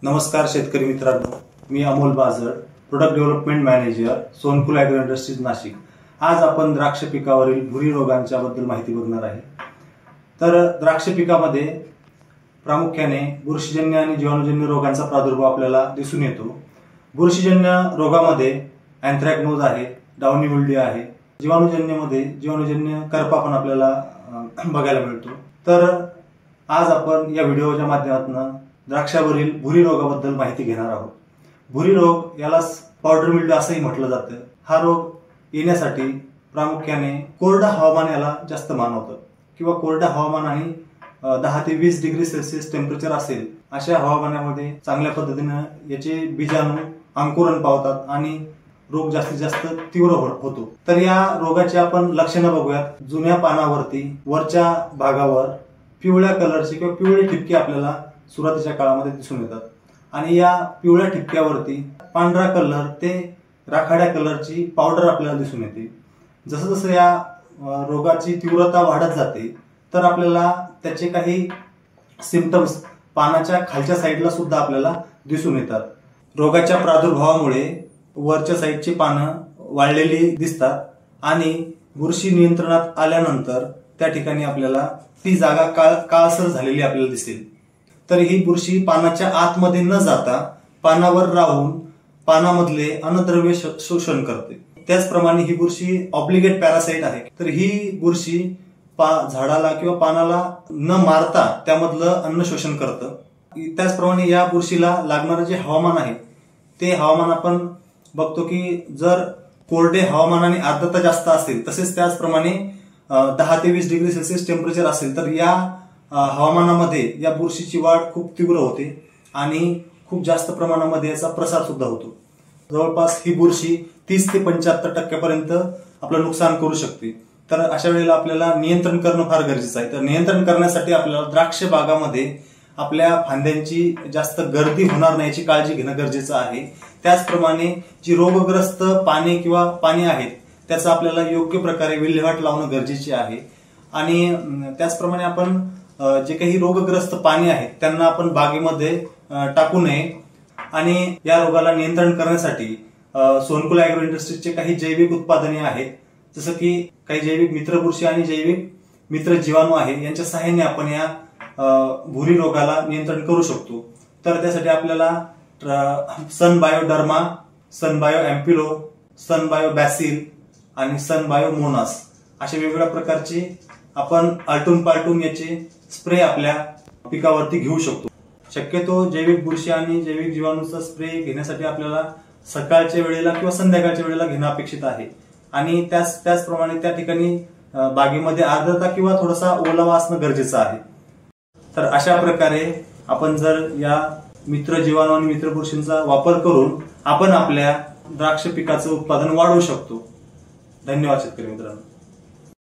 नमस्कार शेतकरी मित्रांनो, मी Amol Bajal, product development manager, Sonkul agro industries Nashik. आज आपण द्राक्ष पिकावरील भुरी रोगांच्या बद्दल माहिती बघणार आहे। तर द्राक्ष पिकामध्ये प्रामुख्याने बुरशीजन्य आणि जीवाणूजन्य रोगांचा प्रादुर्भाव आपल्याला दिसून येतो। बुरशीजन्य रोगामध्ये अँथ्रॅकनोज आहे, डाउनी मिल्ड्यू आहे। जीवाणूजन्यमध्ये जीवाणूजन्य करपा पण आपल्याला बघायला मिळतो। तर आज आपण या व्हिडिओच्या माध्यमातून द्राक्षावरील भुरी रोगाबद्दल माहिती घेणार आहोत। भुरी रोग याला पावडर मिल्ड्यू असंही म्हटलं जातं। हा रोग येण्यासाठी प्रामुख्याने कोरडं हवामान याला जास्त मानवतं किंवा कोरडं हवामान आणि 10 ते 20 डिग्री सेल्सिअस टेम्परेचर असेल अशा हवामानामध्ये चांगल्या पद्धतीने याचे बीजाणू अंकुरण पावतात आणि रोग जास्तीत जास्त तीव्र होतो। तर या रोगाची आपण लक्षणं बघूयात। जुन्या पानावरती वरच्या भागावर पिवळ्या कलरचे किंवा पिवळे ठिपके आपल्याला सुरुवातीच्या काळामध्ये दिसून येतात आणि या पिवळ्या ठिपक्यावरती पांढरा कलर ते राखाड्या कलरची पावडर आपल्याला दिसून येते। जसं जसं या रोगाची तीव्रता वाढत जाते तर आपल्याला त्याचे काही सिम्पटम्स पानाच्या खालच्या साईडला सुद्धा आपल्याला दिसून येतात। रोगाच्या प्रादुर्भावामुळे वरच्या साईडची पानं वाळलेली दिसतात आणि बुरशी नियंत्रणात आल्यानंतर त्या ठिकाणी आपल्याला ती जागा काळसर झालेली आपल्याला दिसेल। तर ही बुरशी पानाच्या आतमध्ये न जाता पानावर राहून पानामधले अन्नद्रव्य शोषण करते। त्याचप्रमाणे ही बुरशी ऑब्लिगेट पॅरासाइट आहे। तर ही बुरशी झाडाला किंवा पानाला न मारता त्यामधलं अन्न शोषण करतं। त्याचप्रमाणे या बुरशीला लागणारं जे हवामान आहे ते हवामान आपण बघतो की जर कोरडे हवामान आणि आर्द्रता जास्त असेल, तसेच त्याचप्रमाणे 10 ते 20 डिग्री सेल्सिअस टेम्परेचर असेल तर या हवामानामध्ये या बुरशीची वाढ खूप तीव्र होते आणि खूप जास्त प्रमाणामध्ये याचा प्रसार सुद्धा होतो। जवळपास ही बुरशी 30 ते 75% आपलं नुकसान करू शकते। तर अशा वेळेला आपल्याला नियंत्रण करणं फार गरजेचं आहे। तर नियंत्रण करण्यासाठी आपल्याला द्राक्ष बागामध्ये आपल्या फांद्यांची जास्त गर्दी होणार नाही याची काळजी घेणं गरजेचं आहे। त्याचप्रमाणे जी रोगग्रस्त पाने आहेत त्याचा आपल्याला योग्य प्रकारे विल्हेवाट लावणं गरजेचे आहे आणि त्याचप्रमाणे आपण जे काही रोगग्रस्त पाने आहेत त्यांना आपण बागेमध्ये टाकू नये। आणि या रोगाला नियंत्रण करण्यासाठी सोनकुल ॲग्रो इंडस्ट्रीजचे काही जैविक उत्पादने आहेत, जसं की काही जैविक मित्र बुरशी आणि जैविक मित्र जीवाणू आहे, यांच्या सहाय्याने आपण या भुरी रोगाला नियंत्रण करू शकतो। तर त्यासाठी आपल्याला सनबायोडर्मा, सनबायो अँपिलो, सनबायो बॅसिल आणि सनबायो मोनास अशा वेगवेगळ्या प्रकारचे आपण आलटून पालटून याचे स्प्रे आपल्या पिकावरती घेऊ शकतो। शक्यतो जैविक बुरशी आणि जैविक जीवाणूचा स्प्रे घेण्यासाठी आपल्याला सकाळच्या वेळेला किंवा संध्याकाळच्या वेळेला घेणं अपेक्षित आहे आणि त्याचप्रमाणे त्या ठिकाणी बागेमध्ये आर्द्रता किंवा थोडासा ओलावा असणं गरजेचं आहे। तर अशा प्रकारे आपण जर या मित्र जीवाणू आणि मित्र बुरशींचा वापर करून आपण आपल्या द्राक्ष पिकाचं उत्पादन वाढवू शकतो। धन्यवाद शेतकरी मित्रांनो।